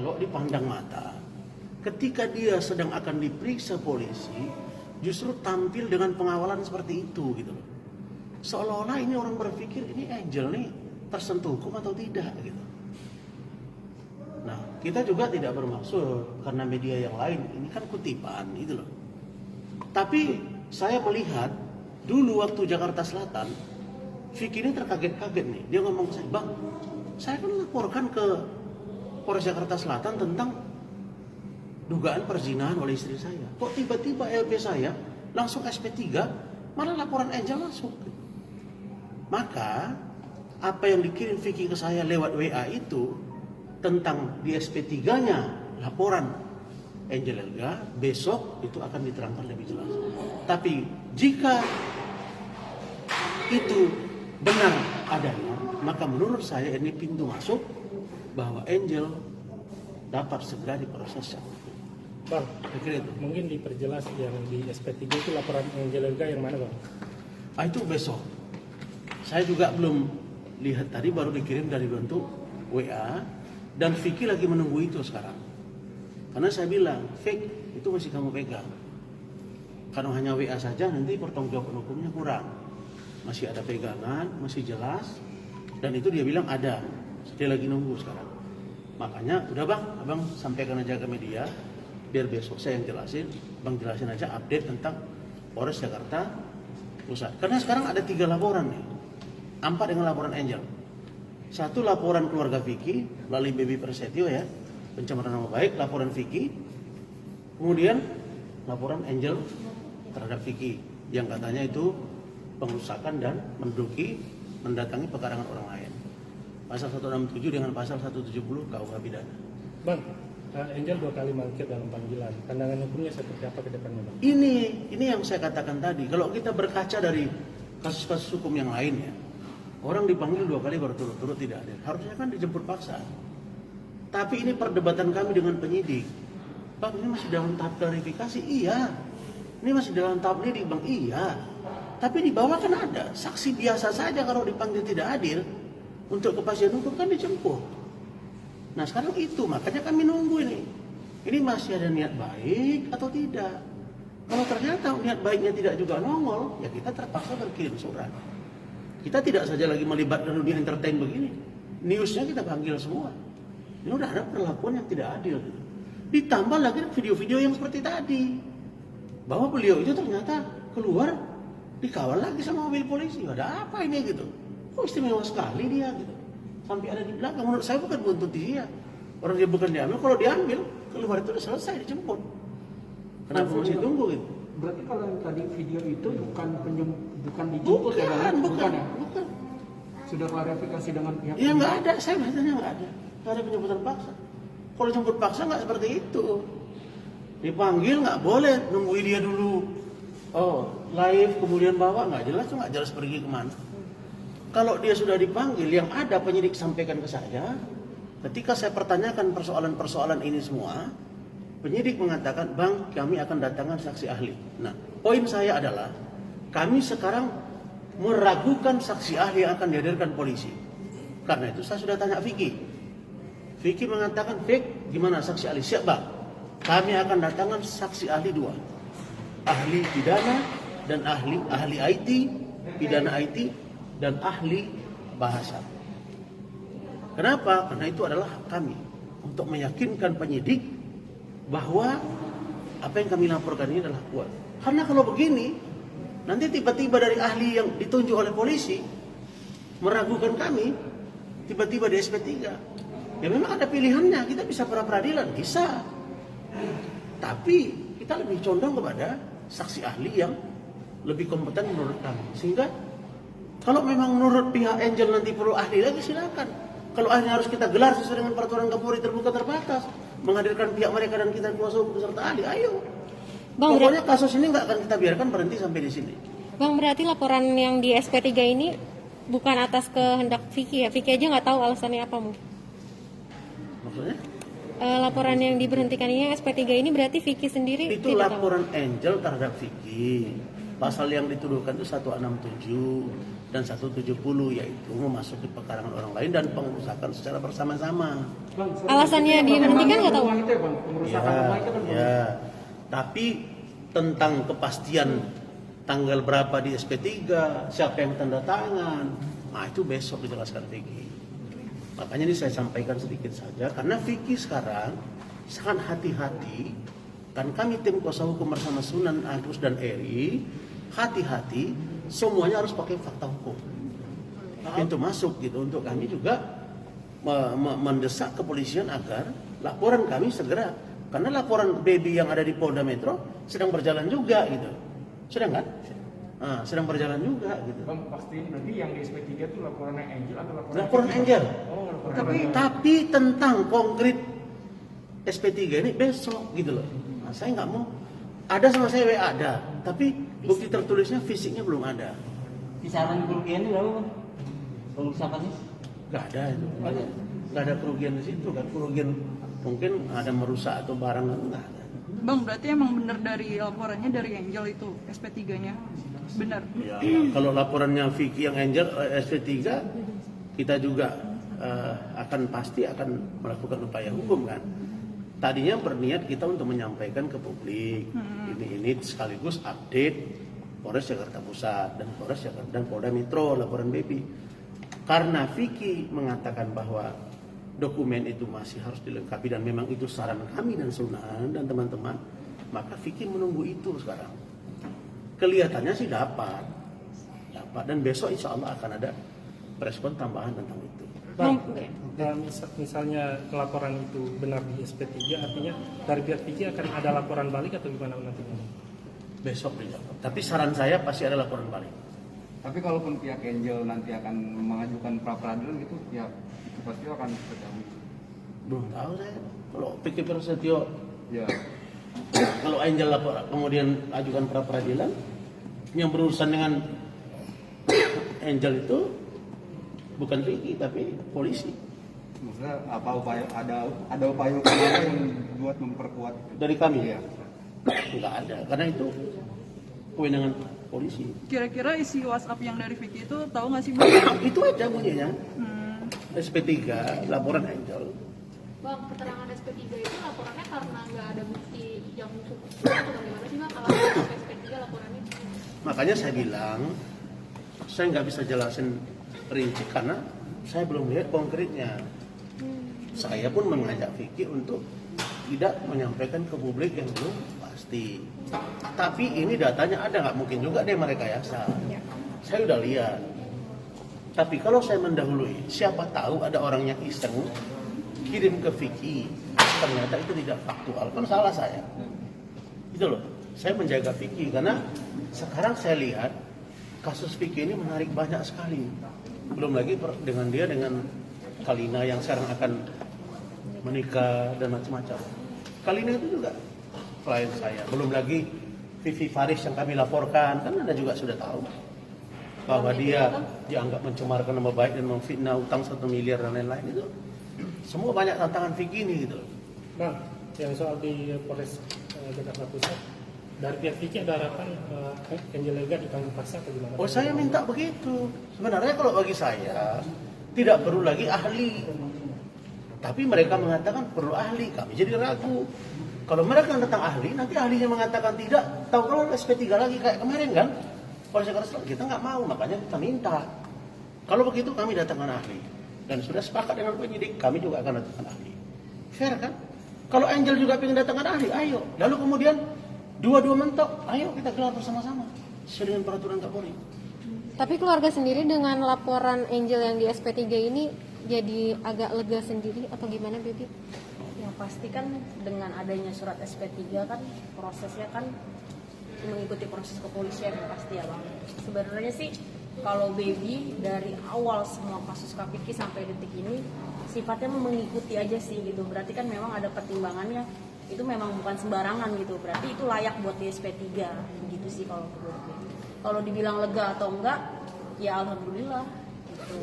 kok dipandang mata. Ketika dia sedang akan diperiksa polisi, justru tampil dengan pengawalan seperti itu gitu loh. Seolah-olah ini orang berpikir ini Angel nih tersentuh hukum atau tidak gitu. Nah, kita juga tidak bermaksud karena media yang lain ini kan kutipan gitu loh. Tapi saya melihat dulu waktu Jakarta Selatan, Vicky ini terkaget-kaget nih. Dia ngomong saya, "Bang, saya kan laporkan ke Polres Jakarta Selatan tentang dugaan perzinahan oleh istri saya. Kok tiba-tiba LP saya langsung SP3, malah laporan Angel masuk." Maka apa yang dikirim Vicky ke saya lewat WA itu tentang di SP3-nya laporan Angel Elga, besok itu akan diterangkan lebih jelas. Tapi jika itu benar adanya, maka menurut saya ini pintu masuk bahwa Angel dapat segera diproses secara hukum. Bang, itu mungkin diperjelas yang di SP3 itu laporan Angel Elga yang mana, Bang? Itu besok. Saya juga belum lihat, tadi baru dikirim dari bentuk WA dan Vicky lagi menunggu itu sekarang. Karena saya bilang, "Fake, itu masih kamu pegang. Kalau hanya WA saja nanti pertanggungjawaban hukumnya kurang. Masih ada pegangan, masih jelas." Dan itu dia bilang ada. Dia lagi nunggu sekarang. Makanya, udah Bang, Abang sampaikan aja ke media. Biar besok saya yang jelasin, Bang jelasin aja update tentang Polres Jakarta Pusat. Karena sekarang ada 3 laporan nih. 4 dengan laporan Angel. 1 laporan keluarga Vicky melalui Baby Persetio ya, pencemaran nama baik, laporan Vicky. Kemudian laporan Angel terhadap Vicky yang katanya itu pengerusakan dan mendatangi pekarangan orang lain. Pasal 167 dengan pasal 170 KUH Pidana. Bang, Angel 2 kali mangkir dalam panggilan. Pandangan hukumnya seperti apa ke depannya, Bang? Ini yang saya katakan tadi. Kalau kita berkaca dari kasus-kasus hukum yang lainnya, orang dipanggil 2 kali berturut-turut tidak hadir. Harusnya kan dijemput paksa. Tapi ini perdebatan kami dengan penyidik. Bang, ini masih dalam tahap klarifikasi? Iya. Ini masih dalam tahap lidik, Bang? Iya. Tapi di bawah kan ada saksi biasa saja kalau dipanggil tidak hadir. Untuk kepastian hukum kan dijemput. Nah sekarang itu, makanya kami nunggu ini. Ini masih ada niat baik atau tidak? Kalau ternyata niat baiknya tidak juga nongol, ya kita terpaksa berkirim surat. Kita tidak saja lagi melibatkan dunia entertain begini. Newsnya kita panggil semua. Ini udah ada perlakuan yang tidak adil. Ditambah lagi video-video yang seperti tadi. Bahwa beliau itu ternyata keluar dikawal lagi sama mobil polisi. Ada apa ini gitu? Kok istimewa sekali dia gitu. Sampai ada di belakang. Menurut saya bukan buntut dia. Orang dia bukan diambil. Kalau diambil, keluar itu udah selesai, dijemput. Kenapa masih tunggu gitu? Berarti kalau yang tadi video itu bukan dijemput ya, Bang? Bukan. Sudah klarifikasi dengan pihak. Ya nggak ada, saya bahasanya nggak ada. Nggak ada penjemputan paksa. Kalau jemput paksa nggak seperti itu. Dipanggil nggak boleh, nungguin dia dulu. Oh, live kemudian bawa nggak jelas pergi kemana. Kalau dia sudah dipanggil, yang ada penyidik sampaikan ke saya. Ketika saya pertanyakan persoalan-persoalan ini semua, penyidik mengatakan, "Bang, kami akan datangkan saksi ahli." Nah, poin saya adalah, kami sekarang meragukan saksi ahli yang akan dihadirkan polisi. Karena itu saya sudah tanya Vicky. Vicky mengatakan, "Fik, gimana saksi ahli?" "Siap, Bang. Kami akan datangkan saksi ahli 2. Ahli pidana dan ahli IT, pidana IT, dan ahli bahasa." Kenapa? Karena itu adalah hak kami untuk meyakinkan penyidik bahwa apa yang kami laporkan ini adalah kuat. Karena kalau begini, nanti tiba-tiba dari ahli yang ditunjuk oleh polisi meragukan kami, tiba-tiba di SP3. Ya memang ada pilihannya, kita bisa pra-peradilan, bisa. Tapi kita lebih condong kepada saksi ahli yang lebih kompeten menurut kami. Sehingga kalau memang menurut pihak Angel nanti perlu ahli lagi, silakan. Kalau ahli harus kita gelar sesuai dengan peraturan Kapolri terbuka terbatas, menghadirkan pihak mereka dan kita kuasa hukum beserta ahli, ayo. Bang, pokoknya kasus ini nggak akan kita biarkan berhenti sampai di sini. Bang, berarti laporan yang di SP3 ini bukan atas kehendak Vicky ya? Vicky aja nggak tahu alasannya apa mungkin? Maksudnya? Laporan yang diberhentikan ini SP3 ini berarti Vicky sendiri itu tidak laporan tahu. Angel terhadap Vicky. Pasal yang dituduhkan itu 167 dan 170, yaitu memasuki pekarangan orang lain dan pengerusakan secara bersama-sama. Bang, Alasannya dihentikan nggak tahu? Itu ya, Bang, pengerusakan rumah itu kan. Ya. Tapi tentang kepastian tanggal berapa di SP3, siapa yang tanda tangan, nah itu besok dijelaskan Vicky. Makanya ini saya sampaikan sedikit saja, karena Vicky sekarang sangat hati-hati, dan kami tim kuasa hukum bersama Sunan Agus dan Eri, hati-hati, semuanya harus pakai fakta hukum. Pintu masuk gitu, untuk kami juga mendesak kepolisian agar laporan kami segera, karena laporan baby yang ada di Polda Metro sedang berjalan juga gitu, sedang kan? Nah, sedang berjalan juga gitu. Bang, pasti berarti yang di SP3 itu laporannya Angel atau Laporan Angel. Oh, laporan Tapi tentang konkret SP3 ini besok gitu loh. Nah, saya nggak mau. Ada sama saya WA ada, tapi bukti tertulisnya fisiknya belum ada. Kisaran kerugiannya berapa, Bang? Pengerusakannya? Nggak ada itu. Nggak ada kerugian di situ kan. Kerugian mungkin ada merusak atau barang, nggak ada. Bang, berarti emang benar dari laporannya dari Angel itu SP3-nya? Benar? Ya, kalau laporannya Vicky yang Angel SP3, kita juga akan pasti akan melakukan upaya hukum kan. Tadinya berniat kita untuk menyampaikan ke publik ini sekaligus update Polres Jakarta Pusat dan Polres Jakarta dan Polda Metro laporan baby. Karena Vicky mengatakan bahwa dokumen itu masih harus dilengkapi dan memang itu saran kami dan Sunan dan teman-teman, maka Vicky menunggu itu sekarang. Kelihatannya sih dapat dan besok insya Allah akan ada respon tambahan tentang itu. Bang, misalnya laporan itu benar di SP3, artinya dari pihak Vicky akan ada laporan balik atau gimana nanti? Besok dijawab. Tapi saran saya pasti ada laporan balik. Tapi kalaupun pihak Angel nanti akan mengajukan pra peradilan gitu, ya itu pasti akan terganggu. Belum tahu saya. Kalau Vicky Prasetyo, Ya, kalau Angel lapor kemudian ajukan pra peradilan, yang berurusan dengan Angel itu bukan Vicky tapi polisi. maksudnya apa upaya ada upaya apa yang buat memperkuat Dari kami ya? nggak ada, karena itu kewenangan polisi. Kira-kira isi WhatsApp yang dari Vicky itu tahu nggak sih, Bang? Itu aja bunyinya. SP3 laporan Angel. Bang, keterangan SP3 itu laporannya karena nggak ada bukti yang cukup atau bagaimana sih, Bang? Kalau SP3 laporannya? Makanya saya bilang, saya nggak bisa jelasin rinci karena saya belum lihat konkretnya. Saya pun mengajak Vicky untuk tidak menyampaikan ke publik yang belum pasti. Tapi ini datanya ada, nggak mungkin juga deh mereka rekayasa. Saya udah lihat. Tapi kalau saya mendahului, siapa tahu ada orang yang iseng kirim ke Vicky, ternyata itu tidak faktual, kan salah saya. Itu loh, saya menjaga Vicky karena sekarang saya lihat kasus Vicky ini menarik banyak sekali. Belum lagi dengan Kalina yang sekarang akan menikah dan macam-macam. Kalina itu juga klien saya. Belum lagi Vivi Faris yang kami laporkan, kan Anda juga sudah tahu bahwa dia dianggap mencemarkan nama baik dan memfitnah utang 1 miliar dan lain-lain itu. Semua banyak tantangan Vicky ini gitu. Bang, yang soal di Polres Jakarta Pusat, dari pihak Vicky ada harapan Angel Lega ditanggung paksa atau gimana? Oh, saya minta begitu. Sebenarnya kalau bagi saya tidak perlu lagi ahli. Tapi mereka mengatakan perlu ahli, kami jadi ragu. Kalau mereka datang ahli, nanti ahlinya mengatakan tidak, tahu kalau SP3 lagi kayak kemarin kan? Polres Jakarta Selatan kita nggak mau, makanya kita minta. Kalau begitu kami datangkan ahli. Dan sudah sepakat dengan penyidik, kami juga akan datangkan ahli. Fair kan? Kalau Angel juga ingin datangkan ahli, ayo. Lalu kemudian dua-dua mentok, ayo kita gelar bersama-sama sesuai dengan peraturan Kapolri. Tapi keluarga sendiri dengan laporan Angel yang di SP3 ini jadi agak lega sendiri atau gimana, Baby? Yang pasti kan dengan adanya surat SP3 kan prosesnya kan mengikuti proses kepolisian yang pasti ya, Bang. Sebenarnya sih kalau Baby dari awal semua kasus Vicky sampai detik ini sifatnya mengikuti aja sih gitu. Berarti kan memang ada pertimbangannya. Itu memang bukan sembarangan gitu. Berarti itu layak buat di SP3. Begitu sih kalau menurut gue. Kalau dibilang lega atau enggak, ya alhamdulillah gitu.